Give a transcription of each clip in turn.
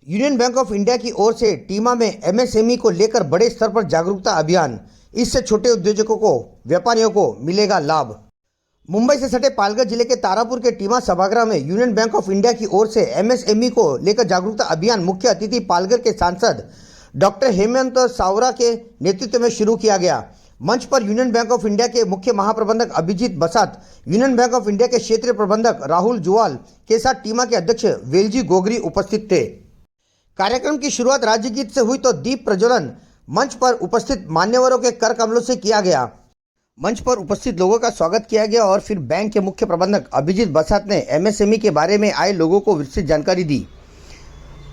Union bank of India की ओर से टीमा में एमएसएमई को लेकर बड़े स्तर पर जागरूकता अभियान। इससे छोटे उद्योजकों को, व्यापारियों को मिलेगा लाभ। मुंबई से सटे पालघर जिले के तारापुर के टीमा सभागृह में यूनियन बैंक ऑफ इंडिया की ओर से एमएसएमई को लेकर जागरूकता अभियान मुख्य अतिथि पालघर के सांसद डॉक्टर हेमंत सावरा के नेतृत्व में शुरू किया गया। मंच पर यूनियन बैंक ऑफ इंडिया के मुख्य महाप्रबंधक अभिजीत बसात, यूनियन बैंक ऑफ इंडिया के क्षेत्रीय प्रबंधक राहुल जुवाल के साथ टीमा के अध्यक्ष वेलजी गोगरी उपस्थित थे। कार्यक्रम की शुरुआत राज्य गीत से हुई तो दीप प्रज्वलन मंच पर उपस्थित मान्यवरों के कर कमलों से किया गया। मंच पर उपस्थित लोगों का स्वागत किया गया और फिर बैंक के मुख्य प्रबंधक अभिजीत बसात ने एमएसएमई के बारे में आए लोगों को विस्तृत जानकारी दी।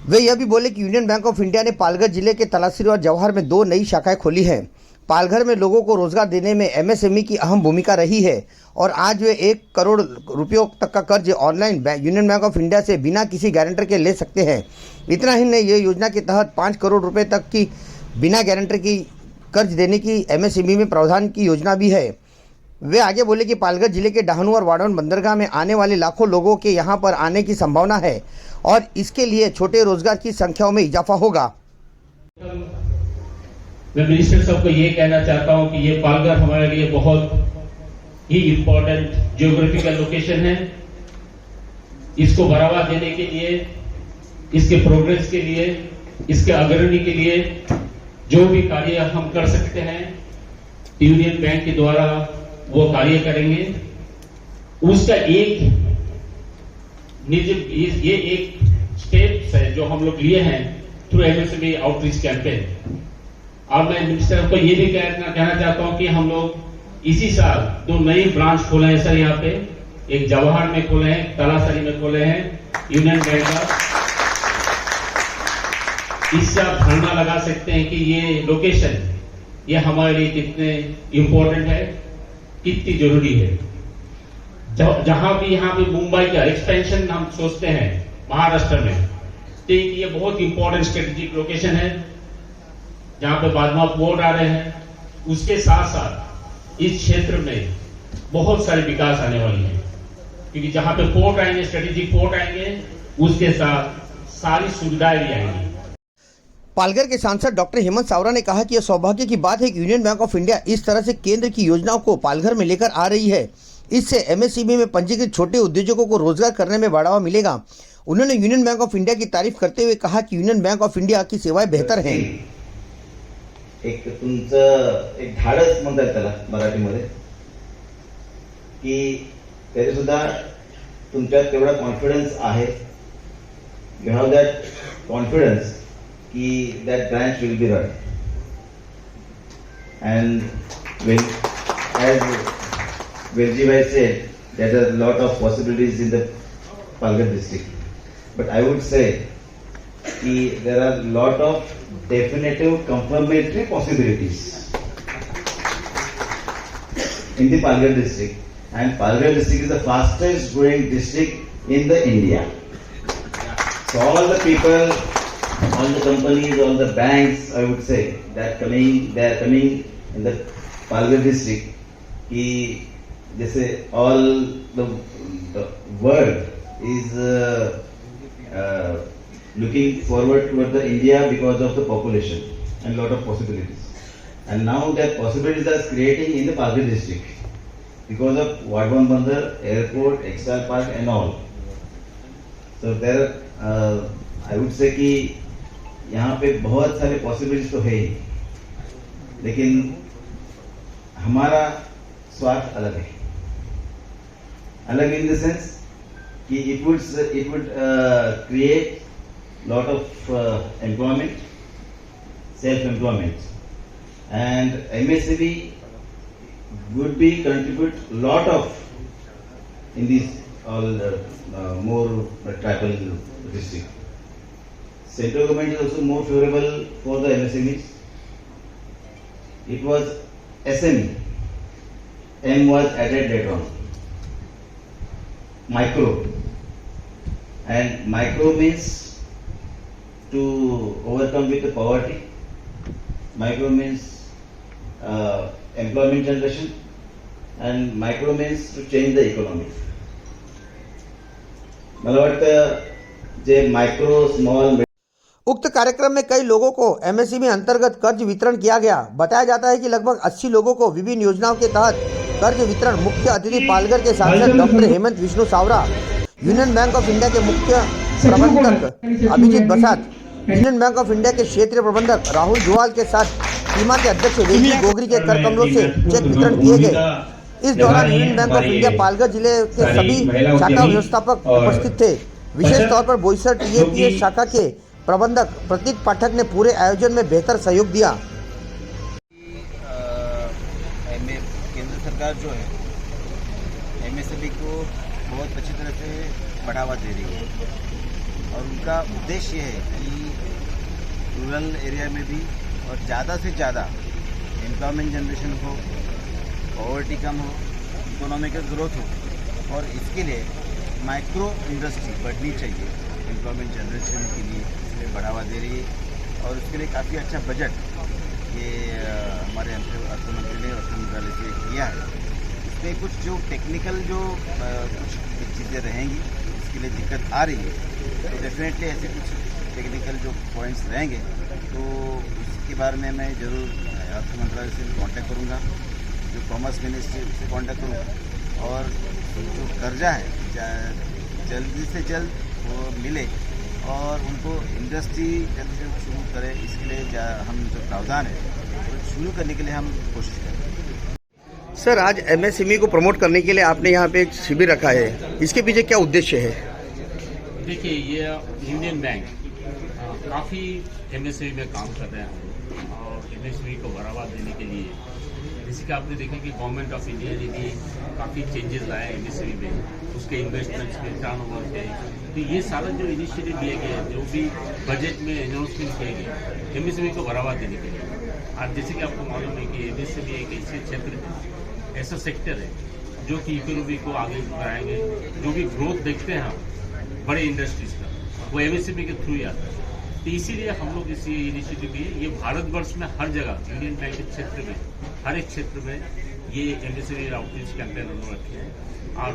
वे यह भी बोले कि यूनियन बैंक ऑफ इंडिया ने पालघर जिले के तलासरी और जवाहर में 2 नई शाखाएं खोली हैं। पालघर में लोगों को रोजगार देने में एमएसएमई की अहम भूमिका रही है और आज वे 1 करोड़ रुपयों तक का कर्ज online union bank of India से बिना किसी गारंटर के ले सकते हैं। इतना ही नहीं, ये योजना के तहत 5 करोड़ रुपए तक की बिना गारंटर की कर्ज देने की एमएसएमई में प्रावधान की योजना भी है। वे आगे बोले कि पालघर जिले के डाहनू और वाड़वन बंदरगाह में आने वाले लाखों लोगों के यहां पर आने की संभावना है और इसके लिए छोटे रोजगार की संख्याओं में इजाफा होगा। मैं मिनिस्टर साहब को ये कहना चाहता हूं कि ये पालघर हमारे लिए बहुत ही इम्पोर्टेंट जियोग्राफिकल लोकेशन है। इसको बढ़ावा देने के लिए, इसके प्रोग्रेस के लिए, इसके अग्रणी के लिए जो भी कार्य हम कर सकते हैं यूनियन बैंक के द्वारा वो कार्य करेंगे। उसका एक ये एक स्टेप्स है जो हम लोग लिए हैं थ्रू एमएसएमई आउटरीच कैंपेन। और मैं मिनिस्टर को ये भी कहना चाहता हूं कि हम लोग इसी साल 2 नई ब्रांच खोले हैं सर। यहाँ पे एक जवाहर में खोले हैं, तलासरी में खोले हैं यूनियन बैंक का। इससे आप धारणा लगा सकते हैं कि ये लोकेशन ये हमारे लिए कितने इंपॉर्टेंट है, कितनी जरूरी है। जहां भी यहाँ पे मुंबई का एक्सपेंशन हम सोचते हैं महाराष्ट्र में, तो ये बहुत इंपॉर्टेंट स्ट्रेटेजिक लोकेशन है जहां पे बादमा पोर्ट आ रहे हैं। उसके साथ साथ इस क्षेत्र में बहुत सारे विकास आने वाली है, क्योंकि जहां पे पोर्ट आएंगे, स्ट्रेटेजिक पोर्ट आएंगे, उसके साथ सारी सुविधाएं भी आएंगी। पालघर के सांसद डॉक्टर हेमंत सावरा ने कहा कि यह सौभाग्य की बात है कि यूनियन बैंक ऑफ इंडिया इस तरह से केंद्र की योजनाओं को पालघर में लेकर आ रही है। इससे एमएसएमई में पंजीकृत छोटे उद्योजकों को रोजगार करने में बढ़ावा मिलेगा। उन्होंने यूनियन बैंक ऑफ इंडिया की तारीफ करते हुए कहा कि यूनियन बैंक ऑफ इंडिया की सेवाएं बेहतर हैं। एक तुमचं एक धाडस म्हणतात त्याला मराठीमध्ये, की तरी सुद्धा तुमच्यात तेवढा कॉन्फिडन्स आहे। यू हॅव दॅट कॉन्फिडन्स की that branch will be run, and as Velji bhai said, there are a lot of possibilities in the Palghar district, but I would say that there are a lot of definitive confirmatory possibilities in the Palghar district, and Palghar district is the fastest growing district in the India. So all the people, all the companies, all the banks, I would say, they are coming in the Palghar district. कि जैसे all the world is looking forward toward the India because of the population and lot of possibilities. And now that possibilities are creating in the Palghar district because of Vadhavan Bandar, airport, Exile Park and all. So there I would say कि यहाँ पे बहुत सारे possibilities तो है ही, लेकिन हमारा स्वार्थ अलग है। अलग इन द सेंस कि it would create lot of employment, self employment, and MSME would be contribute lot of in this all more tribal district. Central government is also more favorable for the MSMEs. It was SME. M was added later on. Micro. And micro means to overcome with the poverty. Micro means employment generation. And micro means to change the economy. मला वाटतं जे micro small उक्त कार्यक्रम में कई लोगों को MSME अंतर्गत कर्ज वितरण किया गया। बताया जाता है कि लगभग 80 लोगों को विभिन्न योजनाओं के तहत कर्ज वितरण मुख्य अतिथि पालघर के सांसद doctor Hemant Vishnu Savara, union bank of India के मुख्य प्रबंधक अभिजीत बसात, यूनियन बैंक ऑफ इंडिया के क्षेत्रीय प्रबंधक राहुल जुवाल के साथ टीमा के अध्यक्ष वेदी गोगरी के कर कमलों से चेक वितरण किए गए। इस दौरान union bank of India Palghar जिले के सभी शाखा व्यवस्थापक उपस्थित थे। विशेष तौर पर बोईसर टीएपीएस शाखा के प्रबंधक प्रतीक पाठक ने पूरे आयोजन में बेहतर सहयोग दिया। केंद्र सरकार जो है एमएसएमई को बहुत अच्छी तरह से बढ़ावा दे रही है और उनका उद्देश्य ये है कि रूरल एरिया में भी और ज़्यादा से ज़्यादा एम्प्लॉयमेंट जनरेशन हो, पॉवर्टी कम हो, इकोनॉमिकल ग्रोथ हो और इसके लिए माइक्रो इंडस्ट्री बढ़नी चाहिए। एम्प्लॉयमेंट जनरेशन के लिए इसमें बढ़ावा दे रही है और उसके लिए काफ़ी अच्छा बजट ये हमारे अर्थमंत्री ने अर्थ मंत्रालय से किया है। इसमें कुछ जो टेक्निकल जो कुछ चीज़ें रहेंगी इसके लिए दिक्कत आ रही है तो डेफिनेटली ऐसे कुछ टेक्निकल जो पॉइंट्स रहेंगे तो इसके बारे में मैं ज़रूर अर्थ मंत्रालय से कांटेक्ट करूँगा, जो कॉमर्स मिनिस्ट्री से कांटेक्ट करूँगा और जो कर्जा है जल्दी से जल्द वो मिले और उनको इंडस्ट्री जल्द से जल्द शुरू करें। इसके लिए हम जो प्रावधान है वो शुरू करने के लिए हम कोशिश करें। सर, आज एमएसएमई को प्रमोट करने के लिए आपने यहाँ पे एक शिविर रखा है, इसके पीछे क्या उद्देश्य है? देखिए, ये यूनियन बैंक काफ़ी एमएसएमई में काम कर रहे हैं और एमएसएमई को बढ़ावा देने के लिए जैसे कि आपने देखा कि गवर्नमेंट ऑफ इंडिया ने भी काफ़ी चेंजेस लाए एमएसएमई में, उसके इन्वेस्टमेंट्स पे, टर्नओवर पे। तो ये सारा जो इनिशिएटिव लिए गए, जो भी बजट में अनाउंसमेंट किए गए एमएसएमई को बढ़ावा देने के लिए। आज जैसे कि आपको मालूम है कि एमएसएमई एक ऐसे क्षेत्र है, ऐसा सेक्टर है जो कि इकोनॉमी को आगे बढ़ाएंगे। जो भी ग्रोथ देखते हैं हम बड़े इंडस्ट्रीज का, वो एमएसएमई के थ्रू ही आता है। तो इसीलिए हम लोग इस इनिशिएटिव लिए ये भारतवर्ष में हर जगह यूनियन बैंक के क्षेत्र में, हर एक क्षेत्र में ये एमएसएमई आउटरीच कैंपेन हम लोग रखे हैं। और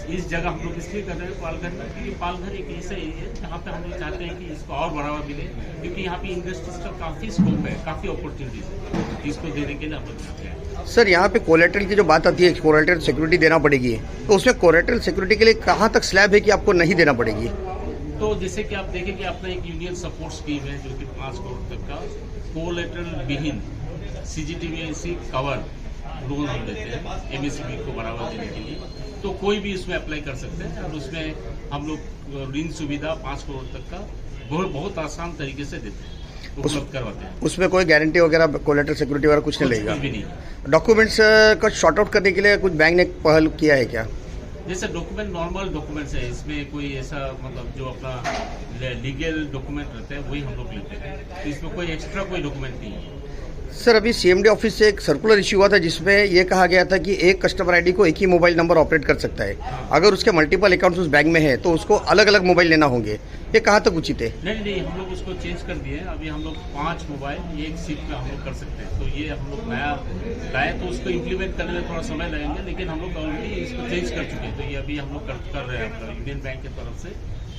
इस जगह हम लोग इसलिए कर रहे हैं पालघर में, क्योंकि पालघर एक ऐसा एरिया है जहाँ पे हम लोग चाहते हैं कि इसको और बढ़ावा मिले, क्योंकि यहाँ पे इंडस्ट्रीज का काफ़ी स्कोप है, काफ़ी अपॉर्चुनिटीज है, इसको देने के लिए हम लोग चाहते हैं। सर, यहाँ पे कोलेटरल की जो बात आती है, कोलेटरल सिक्योरिटी देना पड़ेगी, तो उसमें कोलेटरल सिक्योरिटी के लिए कहाँ तक स्लैब है कि आपको नहीं देना पड़ेगी? तो जैसे कि आप देखें कि अपना एक यूनियन सपोर्ट स्कीम है जो कि 5 करोड़ तक का कोलेटरल विहीन CGTMSE कवर लोन हम देते हैं एमएसएमई को बढ़ावा देने के लिए। तो कोई भी इसमें अप्लाई कर सकते हैं और उसमें हम लोग ऋण सुविधा 5 करोड़ तक का बहुत आसान तरीके से देते हैं, उपलब्ध करवाते हैं। उसमें कोई गारंटी वगैरह, कोलेटरल सिक्योरिटी वगैरह कुछ नहीं लगेगा? भी नहीं। डॉक्यूमेंट्स का शॉर्ट आउट करने के लिए कुछ बैंक ने पहल किया है क्या? जैसे डॉक्यूमेंट नॉर्मल डॉक्यूमेंट्स है, इसमें कोई ऐसा मतलब जो अपना लीगल डॉक्यूमेंट रहते हैं वही हम लोग लेते हैं, तो इसमें कोई एक्स्ट्रा कोई डॉक्यूमेंट नहीं है। सर, अभी सीएमडी ऑफिस से एक सर्कुलर इश्यू हुआ था जिसमें यह कहा गया था कि एक कस्टमर आईडी को एक ही मोबाइल नंबर ऑपरेट कर सकता है। अगर उसके मल्टीपल अकाउंट्स उस बैंक में है तो उसको अलग अलग मोबाइल लेना होंगे, ये कहाँ तक उचित है? नहीं, हम लोग उसको चेंज कर दिए। अभी हम लोग 5 मोबाइल एक सीट में हम लोग कर सकते हैं। तो ये हम लोग नया लाए, तो उसको इम्प्लीमेंट करने में थोड़ा समय लगेगा, लेकिन हम लोग ऑलरेडी इसको चेंज कर चुके हैं। तो ये अभी हम लोग कर रहे हैं अपना यूनियन बैंक की तरफ से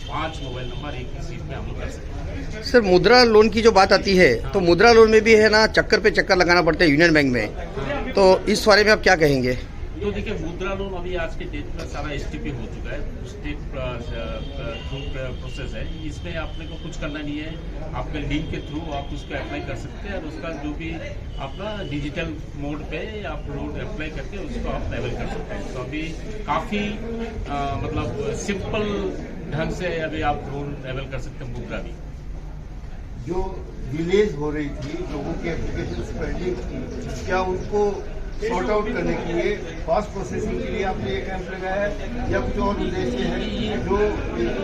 5 मोबाइल नंबर एक ही सीट में हम लोग कर सकते हैं। सर, मुद्रा लोन की जो बात आती है तो मुद्रा लोन में भी है ना, चक्कर पे चक्कर लगाना पड़ता है यूनियन बैंक में, तो इस बारे में आप क्या कहेंगे? तो देखिए, मुद्रा लोन अभी आज के डेट में सारा STP हो चुका है, स्टेट थ्रू प्रोसेस है। इसमें आपने को कुछ करना नहीं है, आपके लिंक के थ्रू आप उसको अप्लाई कर सकते हैं और उसका जो भी अपना डिजिटल मोड पे आप लोन अप्लाई करके उसको आप लेवल कर सकते हैं। तो अभी काफ़ी मतलब सिंपल ढंग से अभी आप लोन लेवल कर सकते हैं मुद्रा भी। जो डिलेज हो रही थी लोगों की एप्लीकेशन पेंडिंग, क्या उनको सॉर्ट आउट करने के लिए फास्ट प्रोसेसिंग के लिए आपने ये कैंप लगाया है या कुछ और उद्देश्य है? जो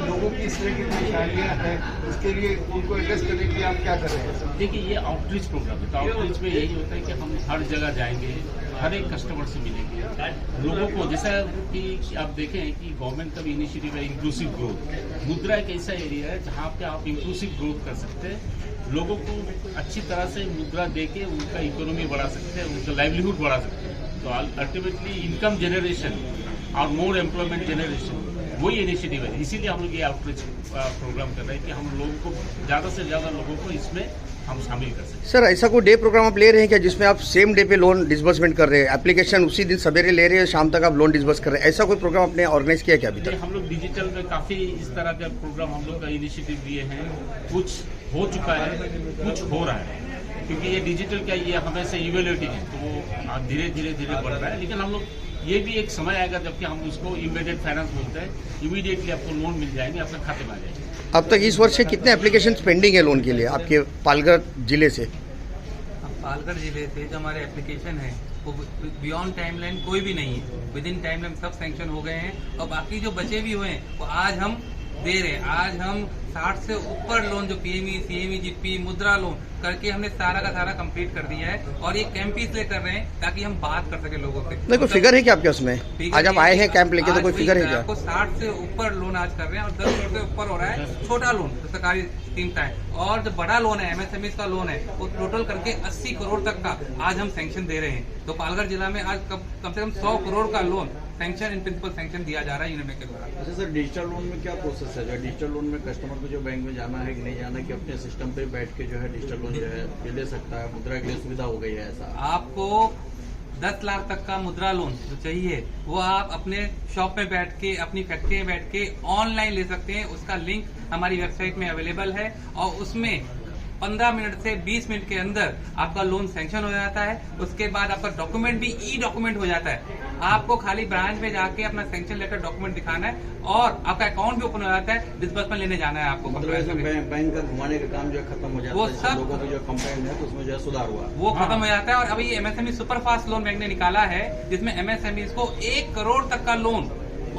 लोगों की इस तरह की परेशानियां हैं उसके लिए उनको एड्रेस करने के लिए आप क्या कर रहे हैं? देखिए, ये आउटरीच प्रोग्राम है, तो आउटरीच में यही होता है कि हम हर जगह जाएंगे, हर एक कस्टमर से मिलेंगे लोगों को। जैसा कि आप देखें कि गवर्नमेंट का भी इनिशिएटिव है इंक्लूसिव ग्रोथ। मुद्रा एक ऐसा एरिया है जहाँ पे आप इंक्लूसिव ग्रोथ कर सकते हैं, लोगों को अच्छी तरह से मुद्रा देके उनका इकोनॉमी बढ़ा सकते हैं, उनका लाइवलीहुड बढ़ा सकते हैं। तो अल्टीमेटली इनकम जनरेशन और मोर एम्प्लॉयमेंट जनरेशन वही इनिशिएटिव है, इसीलिए हम लोग ये आउटरीच प्रोग्राम कर रहे हैं कि हम लोगों को ज़्यादा से ज़्यादा लोगों को इसमें हम शामिल कर सकें। सर ऐसा कोई डे प्रोग्राम आप ले रहे हैं क्या जिसमें आप सेम डे पे लोन डिसबर्समेंट कर रहे हैं, एप्लीकेशन उसी दिन सवेरे ले रहे हैं, शाम तक आप लोन डिसबर्स कर रहे हैं, ऐसा कोई प्रोग्राम आपने ऑर्गेनाइज किया क्या अभी नहीं, तक? हम लोग डिजिटल में काफ़ी इस तरह का प्रोग्राम हम लोग का इनिशिएटिव लिए हैं, कुछ हो चुका है, कुछ हो रहा है, क्योंकि ये डिजिटल क्या ये हमेशा इवेल्युएटिंग है, तो वो धीरे धीरे बढ़ रहा है। लेकिन हम लोग ये भी एक समय आएगा जबकि हम उसको इमीडिएट फाइनेंस बोलते हैं, इमीडिएटली आपको लोन मिल जाएंगे, आपके खाते में आ जाएंगे। अब तक इस वर्ष से कितने एप्लीकेशन पेंडिंग है लोन के लिए आपके पालघर जिले से? पालघर जिले से जो हमारे एप्लीकेशन है वो बियॉन्ड टाइमलाइन कोई भी नहीं है, विद इन टाइमलाइन सब सैंक्शन हो गए हैं और बाकी जो बचे भी हुए हैं वो आज हम दे रहे हैं। आज हम 60 से ऊपर लोन जो पीएमई, सीएमई, जीपी, मुद्रा लोन करके हमने सारा का सारा कंप्लीट कर दिया है और ये कैंप इसलिए कर रहे हैं ताकि हम बात कर सके लोगों से। नहीं कोई फिगर है क्या आपके उसमें? आज आप आए हैं कैंप लेके, तो कोई फिगर है क्या? आपको 60 से ऊपर लोन आज कर रहे हैं और 10 करोड़ से ऊपर हो रहा है छोटा लोन जो सरकारी स्कीम का है, और जो बड़ा लोन है एमएसएमई का लोन है वो टोटल करके 80 करोड़ तक का आज हम सैंक्शन दे रहे हैं। तो पालघर जिला में आज कम से कम 100 करोड़ का loan sanction in principle sanction दिया जा रहा है यूनिमे के द्वारा। अच्छा सर, डिजिटल लोन में क्या प्रोसेस है? जो डिजिटल लोन में कस्टमर को जो बैंक में जाना है कि नहीं जाना, कि अपने सिस्टम पे बैठ के जो है डिजिटल लोन जो है ये ले सकता है, मुद्रा के लिए सुविधा हो गई है ऐसा? आपको 10 लाख तक का मुद्रा लोन जो चाहिए वो आप अपने शॉप में बैठ के, अपनी फैक्ट्री में बैठ के ऑनलाइन ले सकते हैं। उसका लिंक हमारी वेबसाइट में अवेलेबल है और उसमें 15 मिनट से 20 मिनट के अंदर आपका लोन सैंक्शन हो जाता है। उसके बाद आपका डॉक्यूमेंट भी ई डॉक्यूमेंट हो जाता है। आपको खाली ब्रांच में जाके अपना सैंक्शन लेटर डॉक्यूमेंट दिखाना है और आपका अकाउंट भी ओपन हो जाता है, डिस्बर्समेंट लेने जाना है आपको। मतलब इसमें बैंक का घुमाने का काम जो है खत्म हो जाता वो है, सब लोगों को जो कंप्लेंट है तो उसमें जो है सुधार हुआ, वो खत्म हो जाता है। और अभी MSME super fast loan bank ने निकाला है जिसमें एमएसएमई को 1 करोड़ तक का लोन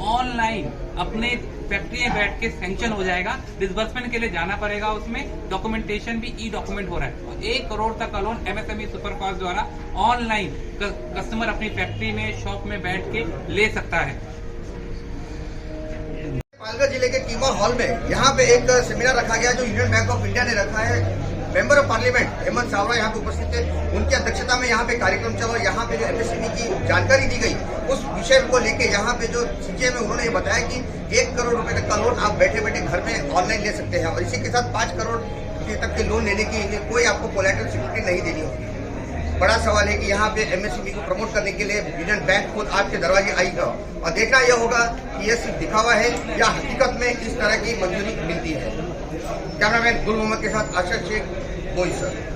ऑनलाइन अपने फैक्ट्री में बैठ के सैंक्शन हो जाएगा। डिसबर्समेंट के लिए जाना पड़ेगा, उसमें डॉक्यूमेंटेशन भी ई डॉक्यूमेंट हो रहा है। और 1 करोड़ तक का लोन एमएसएमई सुपरफास्ट द्वारा ऑनलाइन कस्टमर अपनी फैक्ट्री में, शॉप में बैठ के ले सकता है। पालघर जिले के टीमा हॉल में यहाँ पे एक सेमिनार रखा गया जो यूनियन बैंक ऑफ इंडिया ने रखा है। Member of parliament Hemant Savara यहाँ पे उपस्थित थे, उनकी अध्यक्षता में यहाँ पे कार्यक्रम चला। यहाँ पे जो एमएसएमई की जानकारी दी गई उस विषय को लेके यहाँ पे जो सीजे में उन्होंने ये बताया कि 1 करोड़ रुपए तक का लोन आप बैठे बैठे घर में ऑनलाइन ले सकते हैं और इसी के साथ 5 करोड़ तक के लोन लेने की कोई आपको कोलैटरल सिक्योरिटी नहीं देनी होगी। बड़ा सवाल है कि यहाँ पे एमएसएमई को प्रमोट करने के लिए यूनियन बैंक खुद आपके दरवाजे आएगा और देखना यह होगा कि यह सिर्फ दिखावा है या हकीकत में इस तरह की मंजूरी मिलती है। कैमरामैन गुल मोहम्मद के साथ आशा शेख बोईसर।